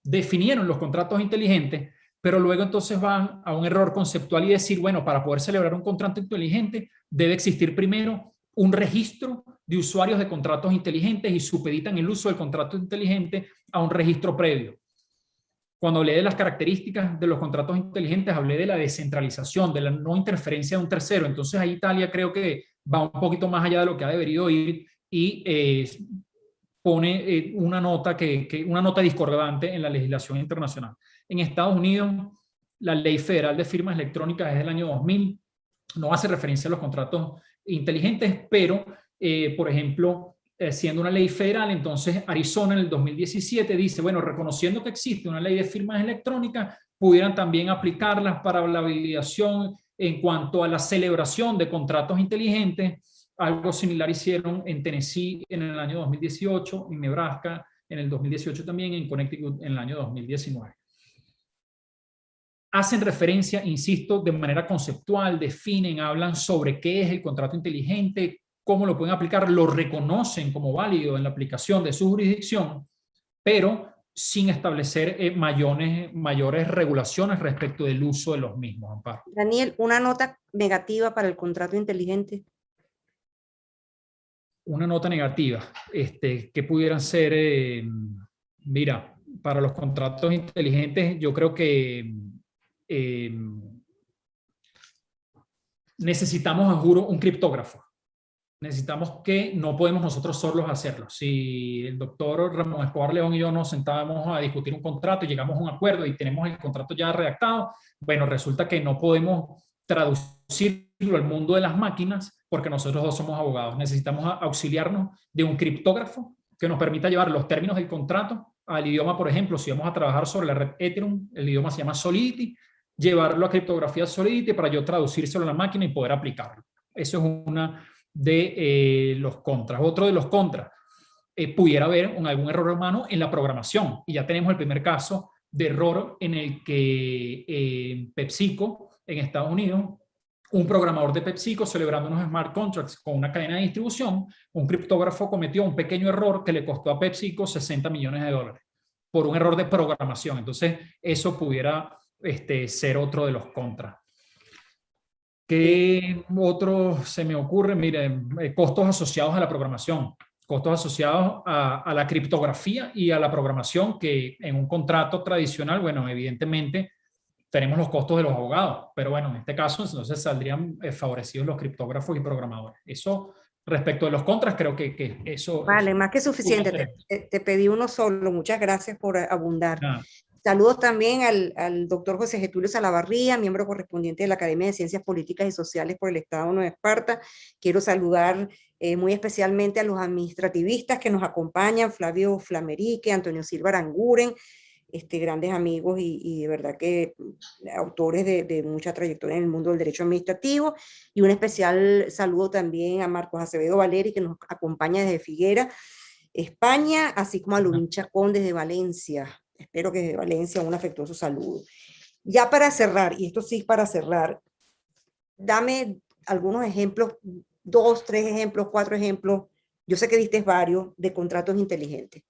definieron los contratos inteligentes, pero luego entonces van a un error conceptual y decir, bueno, para poder celebrar un contrato inteligente debe existir primero un registro de usuarios de contratos inteligentes y supeditan el uso del contrato inteligente a un registro previo. Cuando hablé de las características de los contratos inteligentes, hablé de la descentralización, de la no interferencia de un tercero. Entonces ahí Italia creo que va un poquito más allá de lo que ha debido ir y pone una nota discordante en la legislación internacional. En Estados Unidos, la Ley Federal de Firmas Electrónicas es del año 2000, no hace referencia a los contratos inteligentes, pero, por ejemplo, siendo una ley federal, entonces Arizona en el 2017 dice, bueno, reconociendo que existe una ley de firmas electrónicas, pudieran también aplicarlas para la validación en cuanto a la celebración de contratos inteligentes. Algo similar hicieron en Tennessee en el año 2018, en Nebraska en el 2018 también, en Connecticut en el año 2019. Hacen referencia, insisto, de manera conceptual, definen, hablan sobre qué es el contrato inteligente, cómo lo pueden aplicar, lo reconocen como válido en la aplicación de su jurisdicción, pero sin establecer mayores regulaciones respecto del uso de los mismos, Amparo. Daniel, una nota negativa para el contrato inteligente. Una nota negativa, que pudieran ser, mira, para los contratos inteligentes, yo creo que necesitamos, juro, un criptógrafo. Necesitamos que no podemos nosotros solos hacerlo. Si el doctor Ramón Escobar León y yo nos sentábamos a discutir un contrato y llegamos a un acuerdo y tenemos el contrato ya redactado, bueno, resulta que no podemos traducirlo al mundo de las máquinas porque nosotros dos somos abogados. Necesitamos auxiliarnos de un criptógrafo que nos permita llevar los términos del contrato al idioma, por ejemplo, si vamos a trabajar sobre la red Ethereum, el idioma se llama Solidity, llevarlo a criptografía Solidity para yo traducírselo a la máquina y poder aplicarlo. Eso es una de los contras. Otro de los contras, pudiera haber algún error humano en la programación. Y ya tenemos el primer caso de error en el que PepsiCo, en Estados Unidos, un programador de PepsiCo celebrando unos smart contracts con una cadena de distribución, un criptógrafo cometió un pequeño error que le costó a PepsiCo $60 millones por un error de programación. Entonces, eso pudiera ser otro de los contras. ¿Qué otro se me ocurre? Miren, costos asociados a la programación, costos asociados a la criptografía y a la programación, que en un contrato tradicional, bueno, evidentemente tenemos los costos de los abogados, pero bueno, en este caso entonces saldrían favorecidos los criptógrafos y programadores. Eso, respecto de los contras, creo que eso... Vale, eso, más que suficiente. Te pedí uno solo. Muchas gracias por abundar. Nada. Saludos también al doctor José Getulio Salavarría, miembro correspondiente de la Academia de Ciencias Políticas y Sociales por el Estado de Nueva Esparta. Quiero saludar muy especialmente a los administrativistas que nos acompañan, Flavio Flamerique, Antonio Silva Aranguren, grandes amigos y de verdad que autores de mucha trayectoria en el mundo del derecho administrativo. Y un especial saludo también a Marcos Acevedo Valeri, que nos acompaña desde Figuera, España, así como a Lubin Chacón desde Valencia. Espero que desde Valencia un afectuoso saludo. Ya para cerrar, y esto sí para cerrar, dame algunos ejemplos, 2, 3 ejemplos, 4 ejemplos, yo sé que diste varios, de contratos inteligentes.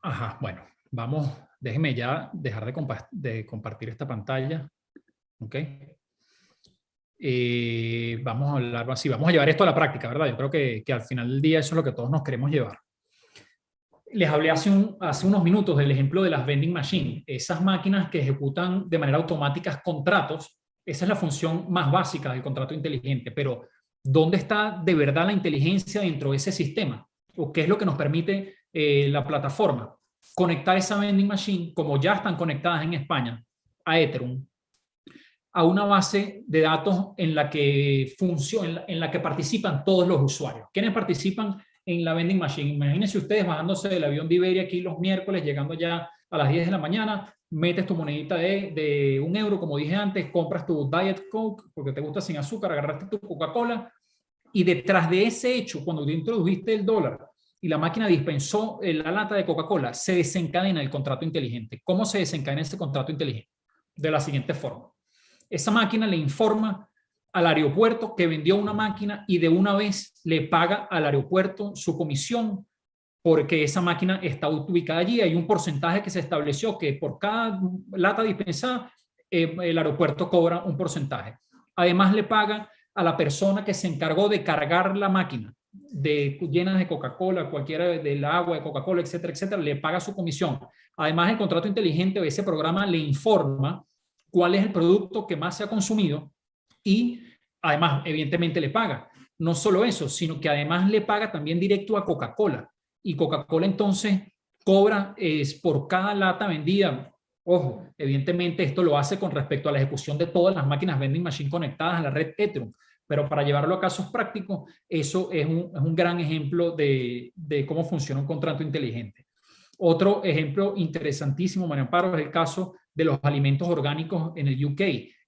Ajá, bueno, vamos, déjeme ya dejar de compartir esta pantalla. ¿Ok? Vamos a hablar así, vamos a llevar esto a la práctica, ¿verdad? Yo creo que al final del día eso es lo que todos nos queremos llevar. Les hablé hace unos minutos del ejemplo de las vending machines, esas máquinas que ejecutan de manera automática contratos. Esa es la función más básica del contrato inteligente, pero ¿dónde está de verdad la inteligencia dentro de ese sistema? ¿O qué es lo que nos permite la plataforma? Conectar esa vending machine, como ya están conectadas en España, a Ethereum, a una base de datos en la que en la que participan todos los usuarios. ¿Quiénes participan en la vending machine? Imagínense ustedes bajándose del avión de Iberia aquí los miércoles, llegando ya a las 10 de la mañana, metes tu monedita de €1, como dije antes, compras tu Diet Coke porque te gusta sin azúcar, agarraste tu Coca-Cola, y detrás de ese hecho, cuando tú introdujiste el dólar y la máquina dispensó la lata de Coca-Cola, se desencadena el contrato inteligente. ¿Cómo se desencadena ese contrato inteligente? De la siguiente forma. Esa máquina le informa al aeropuerto que vendió una máquina y de una vez le paga al aeropuerto su comisión porque esa máquina está ubicada allí. Hay un porcentaje que se estableció que por cada lata dispensada, el aeropuerto cobra un porcentaje. Además, le paga a la persona que se encargó de cargar la máquina llenas de Coca-Cola, cualquiera del agua de Coca-Cola, etcétera, etcétera, le paga su comisión. Además, el contrato inteligente o ese programa le informa cuál es el producto que más se ha consumido y además, evidentemente, le paga. No solo eso, sino que además le paga también directo a Coca-Cola. Y Coca-Cola entonces cobra por cada lata vendida. Ojo, evidentemente esto lo hace con respecto a la ejecución de todas las máquinas vending machine conectadas a la red Ethereum, pero para llevarlo a casos prácticos, eso es un gran ejemplo de cómo funciona un contrato inteligente. Otro ejemplo interesantísimo, María Amparo, es el caso de los alimentos orgánicos en el UK.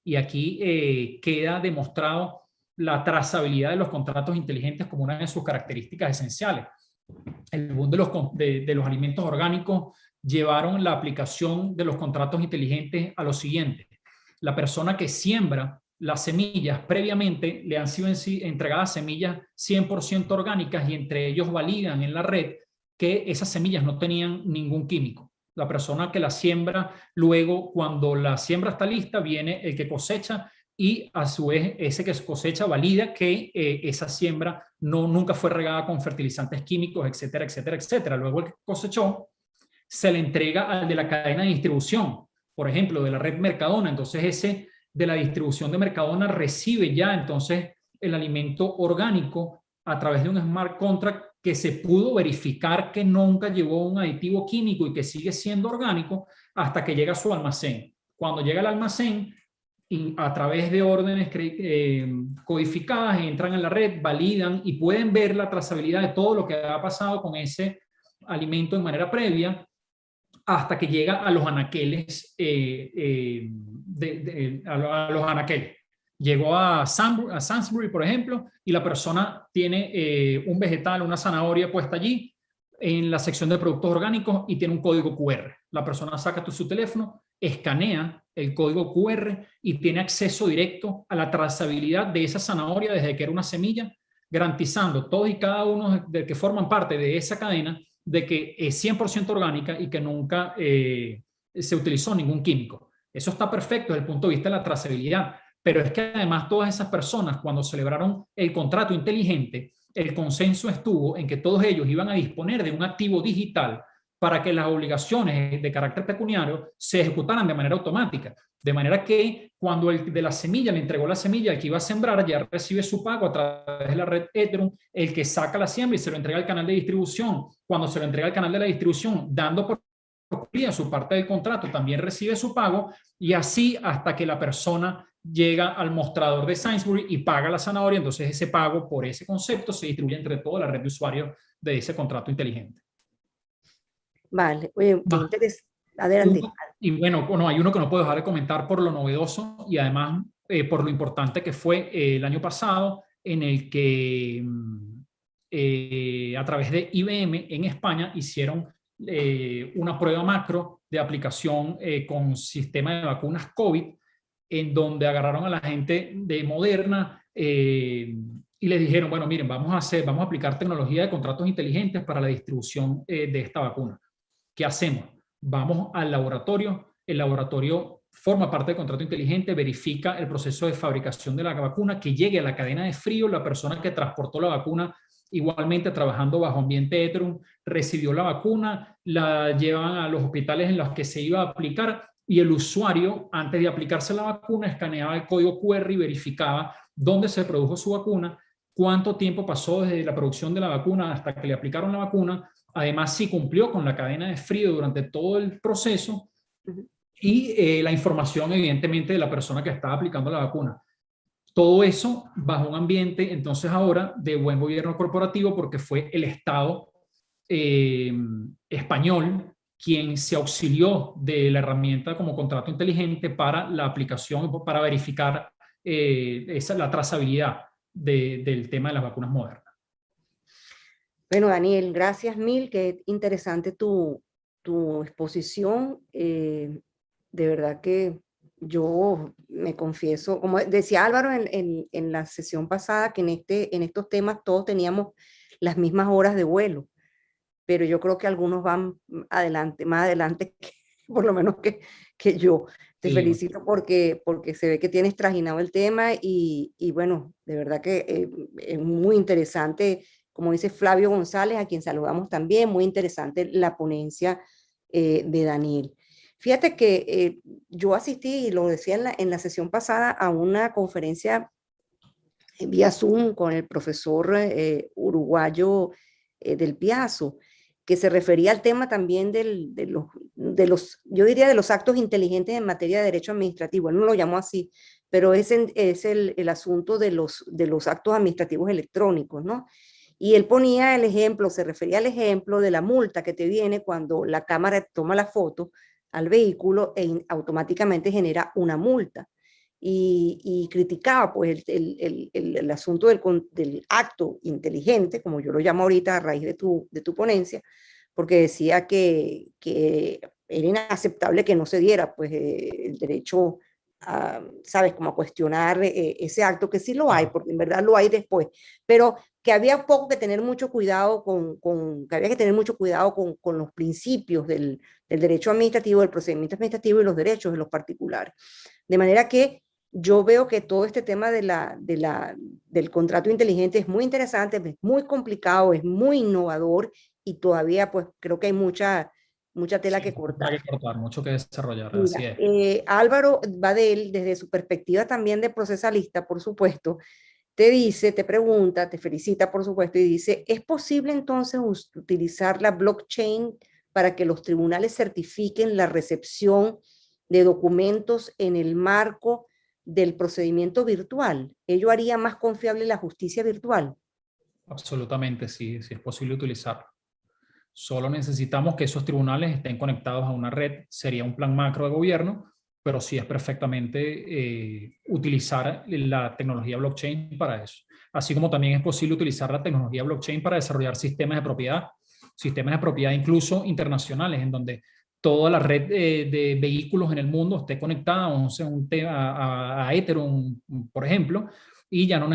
Y aquí queda demostrado la trazabilidad de los contratos inteligentes como una de sus características esenciales. El boom de los alimentos orgánicos llevaron la aplicación de los contratos inteligentes a lo siguiente. La persona que siembra las semillas previamente le han sido entregadas semillas 100% orgánicas y entre ellos validan en la red que esas semillas no tenían ningún químico. La persona que la siembra, luego cuando la siembra está lista, viene el que cosecha y a su vez ese que cosecha valida que esa siembra nunca fue regada con fertilizantes químicos, etcétera, etcétera, etcétera. Luego el que cosechó se le entrega al de la cadena de distribución, por ejemplo, de la red Mercadona. Entonces ese de la distribución de Mercadona recibe ya entonces el alimento orgánico a través de un smart contract que se pudo verificar que nunca llevó un aditivo químico y que sigue siendo orgánico hasta que llega a su almacén. Cuando llega al almacén, y a través de órdenes codificadas, entran en la red, validan y pueden ver la trazabilidad de todo lo que ha pasado con ese alimento en manera previa hasta que llega a los anaqueles, a los anaqueles. Llegó a Sainsbury, por ejemplo, y la persona tiene un vegetal, una zanahoria puesta allí en la sección de productos orgánicos y tiene un código QR. La persona saca su teléfono, escanea el código QR y tiene acceso directo a la trazabilidad de esa zanahoria desde que era una semilla, garantizando todos y cada uno de que forman parte de esa cadena de que es 100% orgánica y que nunca se utilizó ningún químico. Eso está perfecto desde el punto de vista de la trazabilidad, pero es que además todas esas personas, cuando celebraron el contrato inteligente, el consenso estuvo en que todos ellos iban a disponer de un activo digital para que las obligaciones de carácter pecuniario se ejecutaran de manera automática. De manera que cuando el de la semilla le entregó la semilla, el que iba a sembrar ya recibe su pago a través de la red Ethereum, el que saca la siembra y se lo entrega al canal de distribución. Cuando se lo entrega al canal de la distribución, dando por cumplida su parte del contrato, también recibe su pago y así hasta que la persona llega al mostrador de Sainsbury y paga la zanahoria. Entonces ese pago por ese concepto se distribuye entre toda la red de usuarios de ese contrato inteligente. Vale, oye, qué interesante. Adelante. Y bueno, hay uno que no puedo dejar de comentar por lo novedoso y además por lo importante que fue el año pasado, en el que a través de IBM en España hicieron una prueba macro de aplicación con sistema de vacunas COVID, en donde agarraron a la gente de Moderna y les dijeron, bueno, miren, vamos a aplicar tecnología de contratos inteligentes para la distribución de esta vacuna. ¿Qué hacemos? Vamos al laboratorio, el laboratorio forma parte del contrato inteligente, verifica el proceso de fabricación de la vacuna, que llegue a la cadena de frío, la persona que transportó la vacuna, igualmente trabajando bajo ambiente Ethereum, recibió la vacuna, la llevan a los hospitales en los que se iba a aplicar y el usuario, antes de aplicarse la vacuna, escaneaba el código QR y verificaba dónde se produjo su vacuna, cuánto tiempo pasó desde la producción de la vacuna hasta que le aplicaron la vacuna. Además, sí cumplió con la cadena de frío durante todo el proceso y la información, evidentemente, de la persona que estaba aplicando la vacuna. Todo eso bajo un ambiente, entonces ahora, de buen gobierno corporativo, porque fue el Estado español quien se auxilió de la herramienta como contrato inteligente para la aplicación, para verificar la trazabilidad del tema de las vacunas modernas. Bueno, Daniel, gracias mil, qué interesante tu exposición. De verdad que yo me confieso, como decía Álvaro en la sesión pasada, que en estos temas todos teníamos las mismas horas de vuelo. pero yo creo que algunos van adelante, más adelante que, por lo menos que yo. Te Sí, felicito porque se ve que tienes trajinado el tema y bueno, de verdad que es muy interesante, como dice Flavio González, a quien saludamos también, muy interesante la ponencia de Daniel. Fíjate que yo asistí, y lo decía en la sesión pasada, a una conferencia vía Zoom con el profesor uruguayo del Piazzo, que se refería al tema también yo diría de los actos inteligentes en materia de derecho administrativo. Él no lo llamó así, pero es el asunto de los actos administrativos electrónicos, ¿no? Y él ponía el ejemplo, se refería al ejemplo de la multa que te viene cuando la cámara toma la foto al vehículo e automáticamente genera una multa y criticaba pues el asunto del acto inteligente, como yo lo llamo ahorita a raíz de tu ponencia, porque decía que era inaceptable que no se diera pues el derecho a, sabes, como a cuestionar ese acto, que sí lo hay, claro. porque en verdad lo hay después, pero que había poco que tener mucho cuidado que había que tener mucho cuidado con los principios del derecho administrativo, del procedimiento administrativo y los derechos de los particulares. De manera que yo veo que todo este tema del contrato inteligente es muy interesante, es muy complicado, es muy innovador y todavía pues creo que hay mucha tela Sí, que mucho cortar. que cortar, mucho que desarrollar, así Mira, es. Álvaro Badel, desde su perspectiva también de procesalista, por supuesto, te dice, te pregunta, te felicita, por supuesto, y dice, ¿es posible entonces utilizar la blockchain para que los tribunales certifiquen la recepción de documentos en el marco del procedimiento virtual? ¿Ello haría más confiable la justicia virtual? Absolutamente, sí, sí es posible utilizarlo. Solo necesitamos que esos tribunales estén conectados a una red. Sería un plan macro de gobierno, pero sí es perfectamente utilizar la tecnología blockchain para eso. Así como también es posible utilizar la tecnología blockchain para desarrollar sistemas de propiedad incluso internacionales, en donde toda la red de vehículos en el mundo esté conectada a Ethereum, por ejemplo, y ya no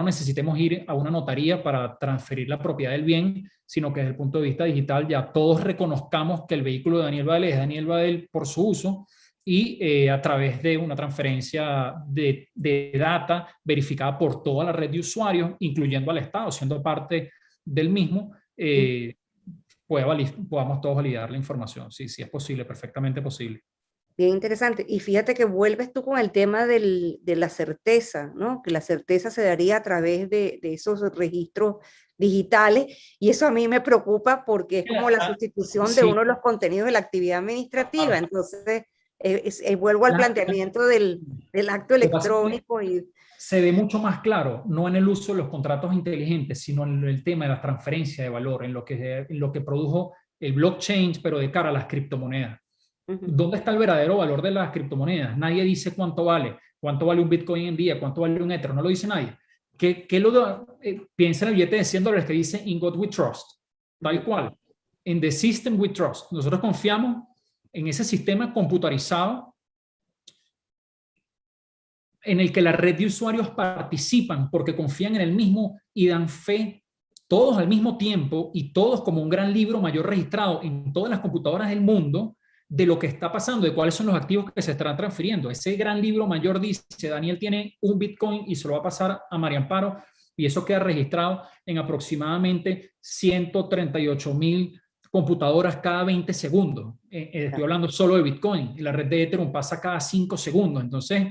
necesitemos ir a una notaría para transferir la propiedad del bien, sino que desde el punto de vista digital ya todos reconozcamos que el vehículo de Daniel Badel es Daniel Badel por su uso y a través de una transferencia de data verificada por toda la red de usuarios, incluyendo al Estado, siendo parte del mismo, podamos todos validar la información. Sí, sí es posible, perfectamente posible. Bien interesante. Y fíjate que vuelves tú con el tema de la certeza, ¿no? Que la certeza se daría a través de esos registros digitales. Y eso a mí me preocupa porque es como la sustitución de Sí, uno de los contenidos de la actividad administrativa. claro. Entonces, vuelvo al planteamiento del acto Lo que pasa es que electrónico y se ve mucho más claro, no en el uso de los contratos inteligentes, sino en el tema de la transferencia de valor, en lo que produjo el blockchain, pero de cara a las criptomonedas. ujú, ¿Dónde está el verdadero valor de las criptomonedas? Nadie dice cuánto vale un Bitcoin en día, cuánto vale un Ether, no lo dice nadie. Piensa en el billete de $100 que dice In God We Trust, tal ujú. cual. In the system we trust. Nosotros confiamos en ese sistema computarizado en el que la red de usuarios participan porque confían en el mismo y dan fe todos al mismo tiempo y todos como un gran libro mayor registrado en todas las computadoras del mundo de lo que está pasando, de cuáles son los activos que se están transfiriendo. Ese gran libro mayor dice, Daniel tiene un Bitcoin y se lo va a pasar a María Amparo y eso queda registrado en aproximadamente 138,000 computadoras cada 20 segundos. Estoy hablando solo de Bitcoin y la red de Ethereum pasa cada 5 segundos. Entonces,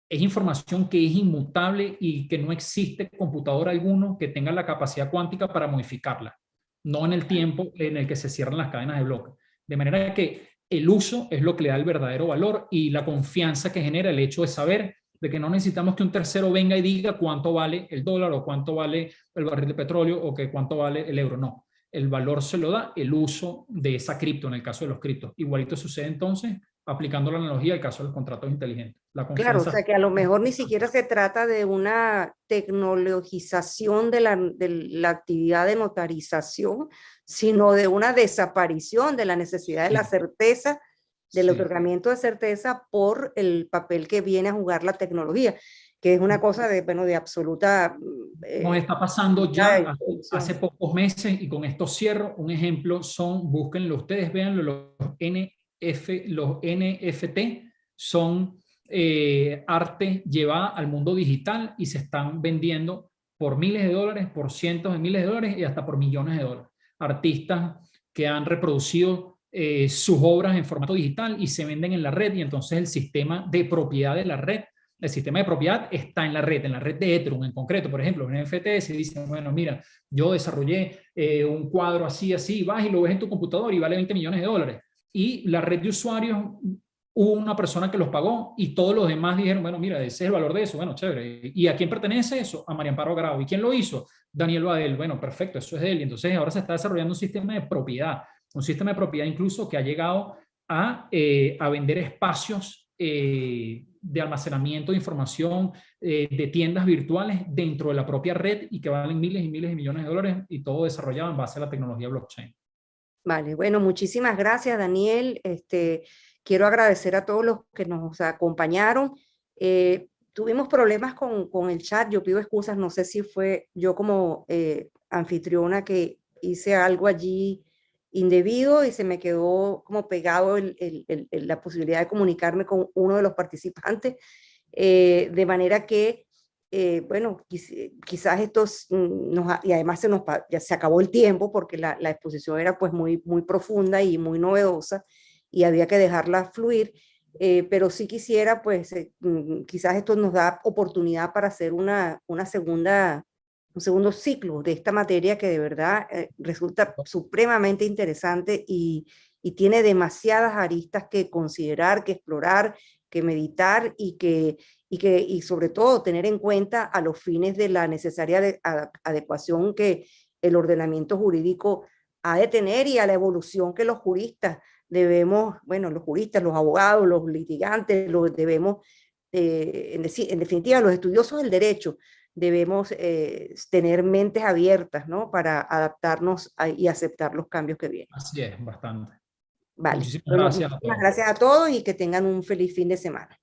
es información que es inmutable y que no existe computador alguno que tenga la capacidad cuántica para modificarla, no en el tiempo en el que se cierran las cadenas de bloques. De manera que el uso es lo que le da el verdadero valor y la confianza que genera el hecho de saber de que no necesitamos que un tercero venga y diga cuánto vale el dólar o cuánto vale el barril de petróleo o que cuánto vale el euro. No, el valor se lo da el uso de esa cripto, en el caso de los criptos. Igualito sucede entonces aplicando la analogía al caso de los contratos inteligentes. La Claro, o confianza. sea que a lo mejor ni siquiera se trata de una tecnologización de la actividad de notarización, sino de una desaparición de la necesidad de la Sí, certeza, del sí, otorgamiento de certeza por el papel que viene a jugar la tecnología. que es una cosa de, bueno, de absoluta... Nos está pasando ya hace evolución. pocos meses, y con esto cierro. Un ejemplo son, búsquenlo ustedes, véanlo, los NFT son arte llevada al mundo digital y se están vendiendo por miles de dólares, por cientos de miles de dólares y hasta por millones de dólares. Artistas que han reproducido sus obras en formato digital y se venden en la red, y entonces el sistema de propiedad de la red, el sistema de propiedad está en la red de Ethereum en concreto. Por ejemplo, en NFT se dice, bueno, mira, yo desarrollé un cuadro así, así, vas y lo ves en tu computador y vale 20 millones de dólares. Y la red de usuarios, hubo una persona que los pagó y todos los demás dijeron, bueno, mira, ese es el valor de eso, bueno, chévere. ¿Y a quién pertenece eso? A María Amparo Grau. ¿Y quién lo hizo? Daniel Badel. Bueno, perfecto, eso es de él. Y entonces ahora se está desarrollando un sistema de propiedad incluso que ha llegado a vender espacios de almacenamiento de información, de tiendas virtuales dentro de la propia red, y que valen miles y miles de millones de dólares, y todo desarrollado en base a la tecnología blockchain. Vale, bueno, muchísimas gracias, Daniel. Quiero agradecer a todos los que nos acompañaron. Tuvimos problemas con el chat, yo pido excusas, no sé si fue yo como anfitriona que hice algo allí indebido y se me quedó como pegado la posibilidad de comunicarme con uno de los participantes, de manera que bueno, quizás estos, y además ya se acabó el tiempo porque la exposición era pues muy profunda y muy novedosa y había que dejarla fluir, pero sí quisiera pues quizás esto nos da oportunidad para hacer un segundo ciclo de esta materia que de verdad resulta supremamente interesante y tiene demasiadas aristas que considerar, que explorar, que meditar y sobre todo tener en cuenta a los fines de la necesaria adecuación que el ordenamiento jurídico ha de tener y a la evolución que los juristas debemos, bueno, los juristas, los abogados, los litigantes, debemos, en definitiva, los estudiosos del derecho, debemos tener mentes abiertas, ¿no? Para adaptarnos y aceptar los cambios que vienen. Así es, bastante. Vale. Muchísimas Bueno, gracias a muchísimas todos. gracias a todos y que tengan un feliz fin de semana.